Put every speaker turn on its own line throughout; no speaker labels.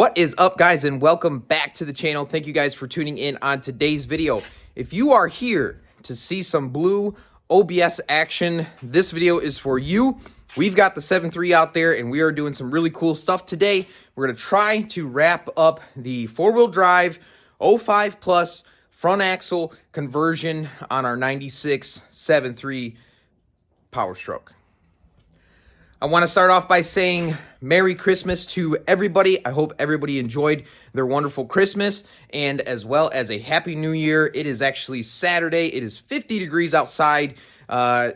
What is up, guys, and welcome back to the channel. Thank you guys for tuning in on today's video. If you are here to see some blue OBS action, this video is for you. We've got the 7.3 out there, and we are doing some really cool stuff today. We're going to try to wrap up the four-wheel drive 05 Plus front axle conversion on our 96 7.3 powerstroke. I want to start off by saying Merry Christmas to everybody. I hope everybody enjoyed their wonderful Christmas, and as well as a Happy New Year. It is actually Saturday. It is 50 degrees outside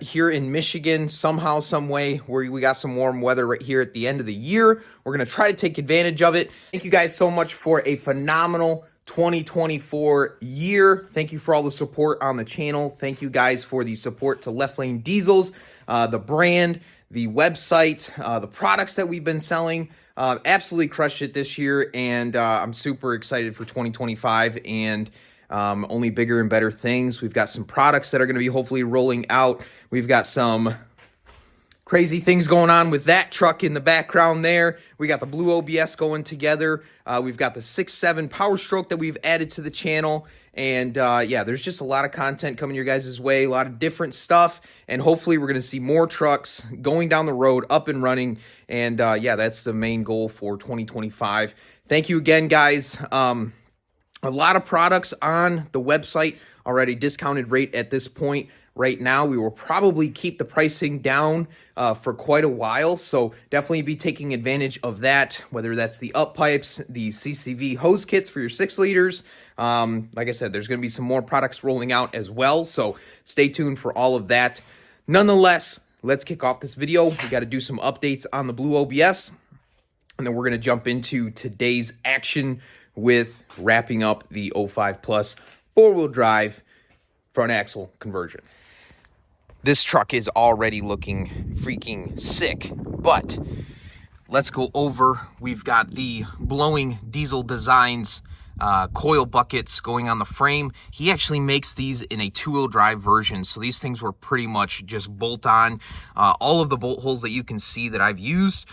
here in Michigan. Somehow, some way, we got some warm weather right here at the end of the year. We're going to try to take advantage of it. Thank you guys so much for a phenomenal 2024 year. Thank you for all the support on the channel. Thank you guys for the support to Left Lane Diesels, the brand, the website, the products that we've been selling. Absolutely crushed it this year, and I'm super excited for 2025 and only bigger and better things. We've got some products that are going to be hopefully rolling out. We've got some crazy things going on with that truck in the background there. We got the blue OBS going together. We've got the 6.7 powerstroke that we've added to the channel. And yeah, there's just a lot of content coming your guys' way, a lot of different stuff. And hopefully we're going to see more trucks going down the road, up and running. And yeah, that's the main goal for 2025. Thank you again, guys. A lot of products on the website, already discounted rate at this point. Right now, we will probably keep the pricing down for quite a while, so definitely be taking advantage of that, whether that's the up pipes, the CCV hose kits for your 6 liters. Like I said, there's going to be some more products rolling out as well, so stay tuned for all of that. Nonetheless, let's kick off this video. We got to do some updates on the blue OBS, and then we're going to jump into today's action with wrapping up the 05 Plus four-wheel drive front axle conversion. This truck is already looking freaking sick, but let's go over. We've got the Blowing Diesel Designs coil buckets going on the frame. He actually makes these in a 2-wheel drive version, so these things were pretty much just bolt on. All of the bolt holes that you can see that I've used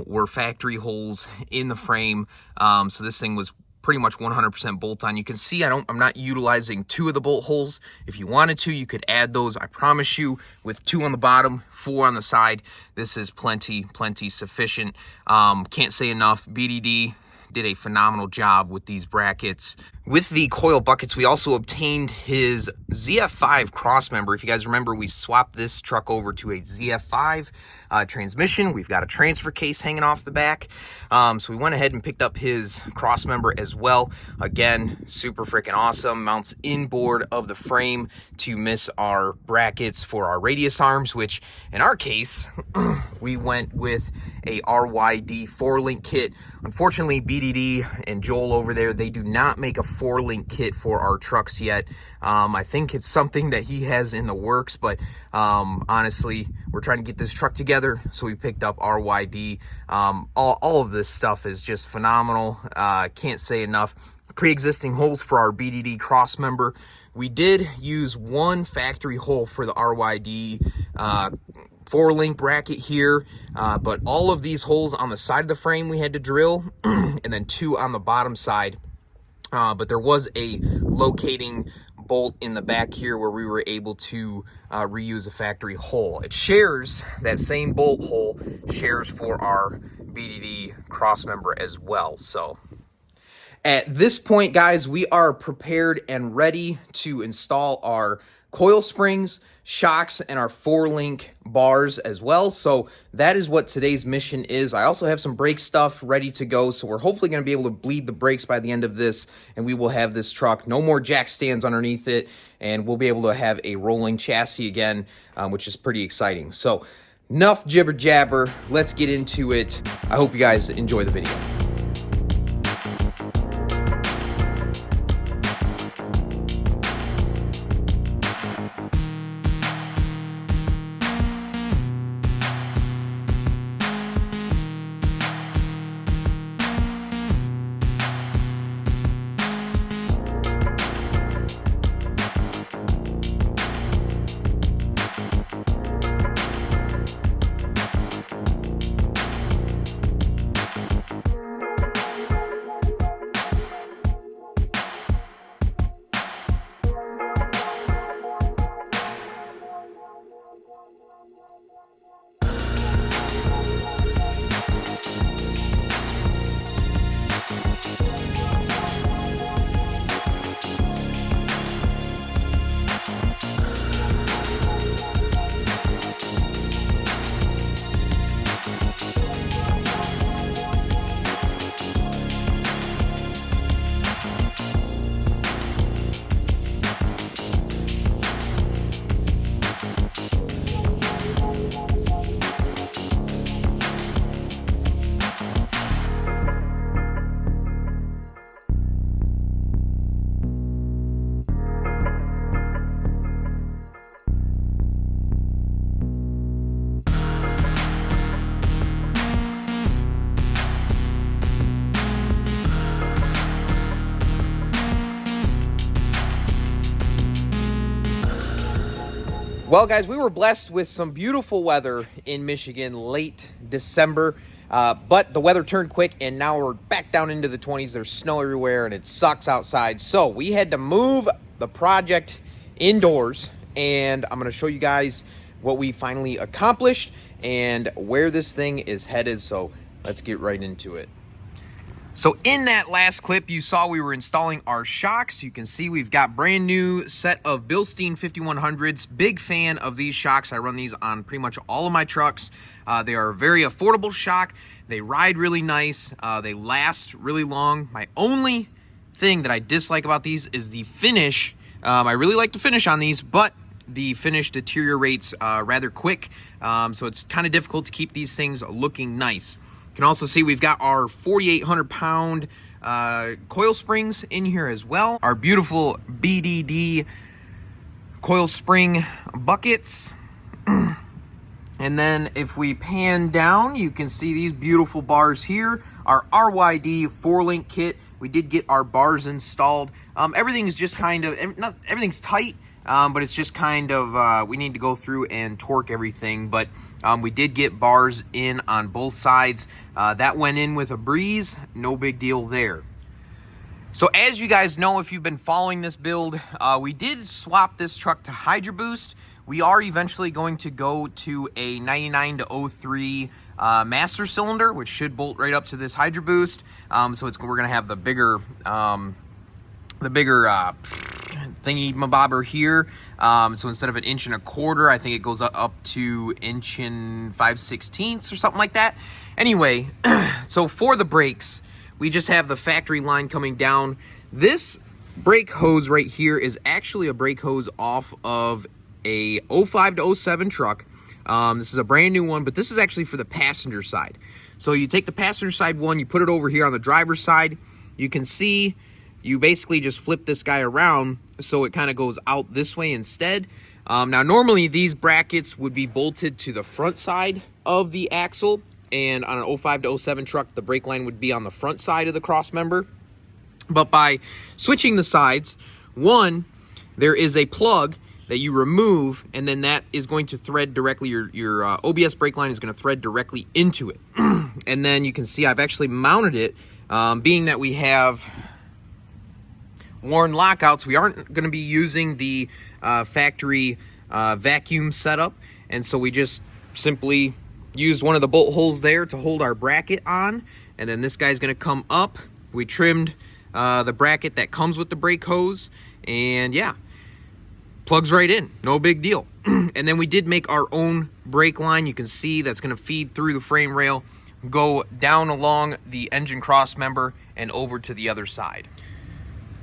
were factory holes in the frame, so this thing was pretty much 100% bolt on. You can see I'm not utilizing 2 of the bolt holes. If you wanted to, you could add those. I promise you, with 2 on the bottom, 4 on the side, this is plenty sufficient. Can't say enough. BDD did a phenomenal job with these brackets. With the coil buckets, we also obtained his ZF5 crossmember. If you guys remember, we swapped this truck over to a ZF5 transmission. We've got a transfer case hanging off the back. So we went ahead and picked up his crossmember as well. Again, super freaking awesome. Mounts inboard of the frame to miss our brackets for our radius arms, which in our case, we went with a RYD 4-link kit. Unfortunately, BDD and Joel over there, they do not make a 4-link kit for our trucks yet. I think it's something that he has in the works, but honestly, we're trying to get this truck together, so we picked up RYD. All of this stuff is just phenomenal. Can't say enough. Pre-existing holes for our BDD crossmember. We did use 1 factory hole for the RYD 4-link bracket here, but all of these holes on the side of the frame we had to drill, and then 2 on the bottom side. But there was a locating bolt in the back here where we were able to reuse a factory hole. It shares, that same bolt hole shares for our BDD crossmember as well. So at this point, guys, we are prepared and ready to install our coil springs, shocks, and our 4-link bars as well. So that is what today's mission is. I also have some brake stuff ready to go, so we're hopefully going to be able to bleed the brakes by the end of this, and we will have this truck, no more jack stands underneath it, and we'll be able to have a rolling chassis again, which is pretty exciting. So enough jibber jabber, let's get into it. I hope you guys enjoy the video. Well, guys, we were blessed with some beautiful weather in Michigan late December, but the weather turned quick, and now we're back down into the 20s. There's snow everywhere, and it sucks outside. So we had to move the project indoors, and I'm going to show you guys what we finally accomplished and where this thing is headed. So let's get right into it. So in that last clip, you saw we were installing our shocks. You can see we've got brand new set of Bilstein 5100s. Big fan of these shocks. I run these on pretty much all of my trucks. They are a very affordable shock. They ride really nice. They last really long. My only thing that I dislike about these is the finish. I really like the finish on these, but the finish deteriorates rather quick. So it's kind of difficult to keep these things looking nice. You can also see we've got our 4,800 pound coil springs in here as well. Our beautiful BDD coil spring buckets. And then if we pan down, you can see these beautiful bars here. Our RYD 4-link kit. We did get our bars installed. Everything's just kind of, everything's tight. But it's just kind of, we need to go through and torque everything. But we did get bars in on both sides. That went in with a breeze. No big deal there. So as you guys know, if you've been following this build, we did swap this truck to Hydro Boost. We are eventually going to go to a 99 to 03 master cylinder, which should bolt right up to this Hydro Boost. So we're going to have the bigger thingy mabobber here. So instead of 1 1/4 inches, I think it goes up to 1 5/16 inches or something like that. Anyway, so for the brakes, we just have the factory line coming down. This brake hose right here is actually a brake hose off of a 05 to 07 truck. This is a brand new one, but this is actually for the passenger side. So you take the passenger side one, you put it over here on the driver's side. You can see you basically just flip this guy around so it kind of goes out this way instead. Now, normally these brackets would be bolted to the front side of the axle, and on an 05 to 07 truck, the brake line would be on the front side of the cross member. But by switching the sides, one, there is a plug that you remove, and then that is going to thread directly, your OBS brake line is going to thread directly into it. And then you can see I've actually mounted it, being that we have worn lockouts, we aren't going to be using the factory vacuum setup, and so we just simply used one of the bolt holes there to hold our bracket on, and then this guy's going to come up. We trimmed the bracket that comes with the brake hose, and yeah, plugs right in, no big deal. And then we did make our own brake line. You can see that's going to feed through the frame rail, go down along the engine cross member, and over to the other side.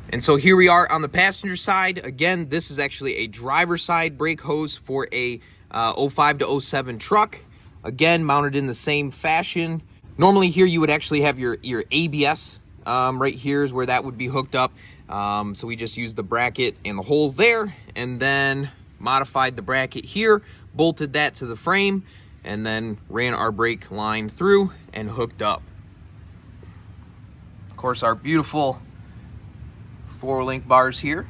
And so here we are on the passenger side. Again, this is actually a driver side brake hose for a 05 to 07 truck. Again, mounted in the same fashion. Normally here you would actually have your ABS right here is where that would be hooked up. So we just used the bracket and the holes there, and then modified the bracket here, bolted that to the frame, and then ran our brake line through and hooked up. Of course, our beautiful 4-link bars here.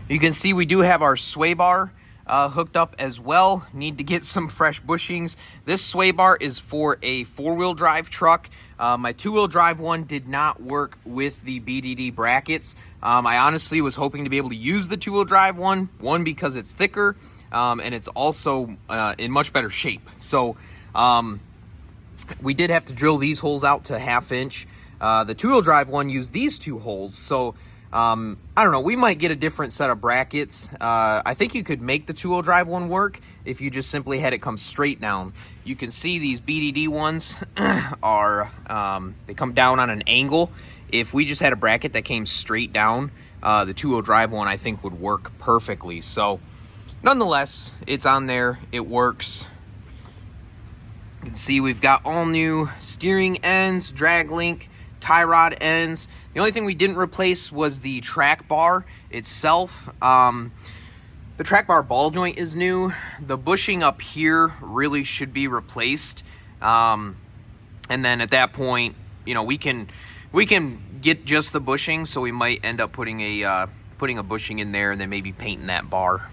You can see we do have our sway bar hooked up as well. Need to get some fresh bushings. This sway bar is for a 4-wheel drive truck. My 2-wheel drive one did not work with the BDD brackets. I honestly was hoping to be able to use the 2-wheel drive one because it's thicker, and it's also in much better shape. So we did have to drill these holes out to 1/2 inch. The 2-wheel drive one used these 2 holes. So I don't know, we might get a different set of brackets. I think you could make the 2-wheel drive one work if you just simply had it come straight down. You can see these BDD ones are, they come down on an angle. If we just had a bracket that came straight down, the 2-wheel drive one I think would work perfectly. So nonetheless, it's on there, it works. You can see we've got all new steering ends, drag link, tie rod ends. The only thing we didn't replace was the track bar itself. The track bar ball joint is new. The bushing up here really should be replaced. And then at that point, you know, we can get just the bushing, so we might end up putting a bushing in there and then maybe painting that bar.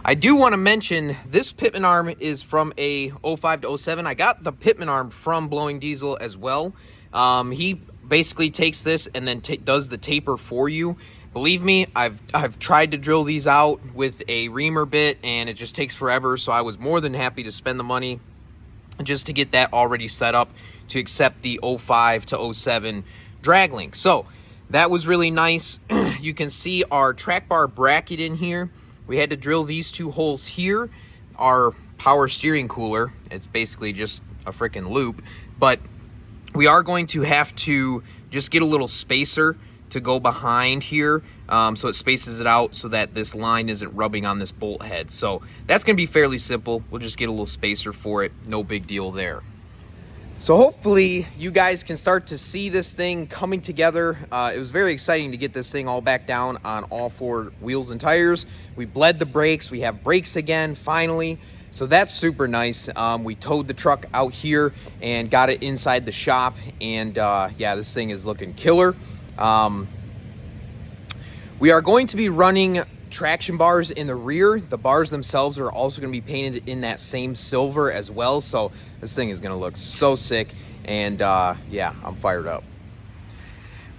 I do want to mention this pitman arm is from a 05 to 07. I got the pitman arm from Blowing Diesel as well. He basically takes this and then does the taper for you. Believe me, I've tried to drill these out with a reamer bit and it just takes forever, so I was more than happy to spend the money just to get that already set up to accept the 05 to 07 drag link. So that was really nice. You can see our track bar bracket in here. We had to drill these two holes here. Our power steering cooler, it's basically just a freaking loop, but we are going to have to just get a little spacer to go behind here, so it spaces it out so that this line isn't rubbing on this bolt head. So that's going to be fairly simple. We'll just get a little spacer for it. No big deal there. So hopefully you guys can start to see this thing coming together. It was very exciting to get this thing all back down on all four wheels and tires. We bled the brakes. We have brakes again, finally. So that's super nice. We towed the truck out here and got it inside the shop. And yeah, this thing is looking killer. We are going to be running traction bars in the rear. The bars themselves are also going to be painted in that same silver as well, so this thing is going to look so sick. And yeah, I'm fired up.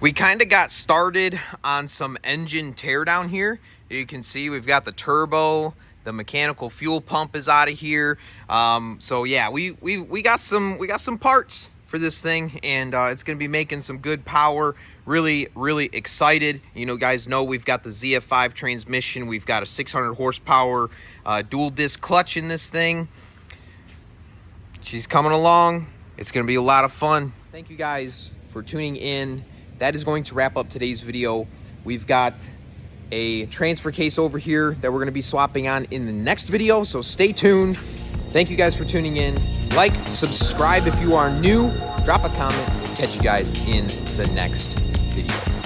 We kind of got started on some engine teardown here. You can see we've got the turbo, the mechanical fuel pump is out of here. So yeah, we got some parts for this thing, and it's going to be making some good power. Really excited. You know, guys know we've got the ZF5 transmission. We've got a 600 horsepower dual disc clutch in this thing. She's coming along. It's going to be a lot of fun. Thank you guys for tuning in. That is going to wrap up today's video. We've got a transfer case over here that we're going to be swapping on in the next video, so stay tuned. Thank you guys for tuning in. Like, subscribe if you are new, drop a comment. Catch you guys in the next video.